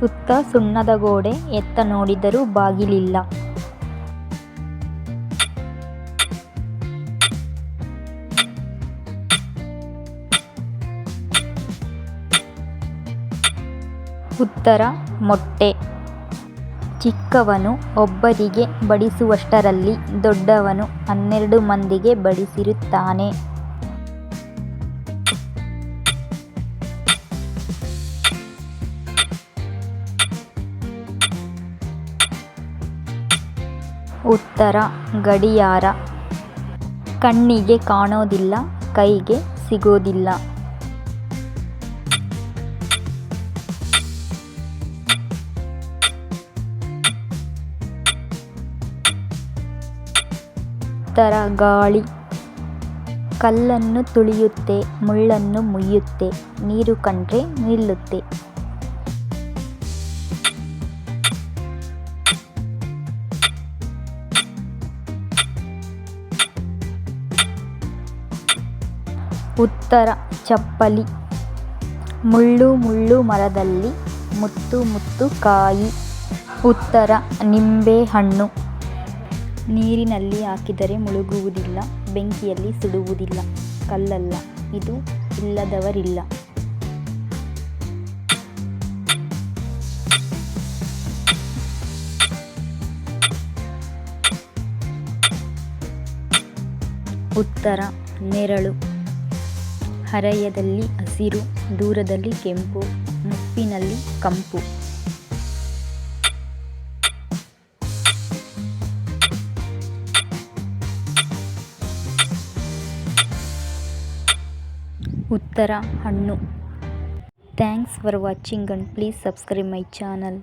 ಸುತ್ತ ಸುಣ್ಣದ ಗೋಡೆ, ಎತ್ತ ನೋಡಿದರೂ ಬಾಗಿಲಿಲ್ಲ. ಉತ್ತರ ಮೊಟ್ಟೆ. ಚಿಕ್ಕವನು ಒಬ್ಬರಿಗೆ ಬಡಿಸುವಷ್ಟರಲ್ಲಿ ದೊಡ್ಡವನು 12 ಮಂದಿಗೆ ಬಡಿಸಿರುತ್ತಾನೆ. ಉತ್ತರ ಗಡಿಯಾರ. ಕಣ್ಣಿಗೆ ಕಾಣೋದಿಲ್ಲ, ಕೈಗೆ ಸಿಗೋದಿಲ್ಲ. ಉತ್ತರ ಗಾಳಿ. ಕಲ್ಲನ್ನು ತುಳಿಯುತ್ತೆ, ಮುಳ್ಳನ್ನು ಮುಯ್ಯುತ್ತೆ, ನೀರು ಕಂಡ್ರೆ ನಿಲ್ಲುತ್ತೆ. ಉತ್ತರ ಚಪ್ಪಲಿ. ಮುಳ್ಳು ಮುಳ್ಳು ಮರದಲ್ಲಿ, ಮುತ್ತು ಮುತ್ತು ಕಾಯಿ. ಉತ್ತರ ನಿಂಬೆಹಣ್ಣು. ನೀರಿನಲ್ಲಿ ಹಾಕಿದರೆ ಮುಳುಗುವುದಿಲ್ಲ, ಬೆಂಕಿಯಲ್ಲಿ ಸುಡುವುದಿಲ್ಲ. ಕಲ್ಲಲ್ಲ, ಇದು ಇಲ್ಲದವರಿಲ್ಲ. ಉತ್ತರ ನೆರಳು. ಹರೆಯದಲ್ಲಿ ಹಸಿರು, ದೂರದಲ್ಲಿ ಕೆಂಪು, ಮುಪ್ಪಿನಲ್ಲಿ ಕಂಪು. ಉತ್ತರ ಹಣ್ಣು. Thanks for watching and please subscribe my channel.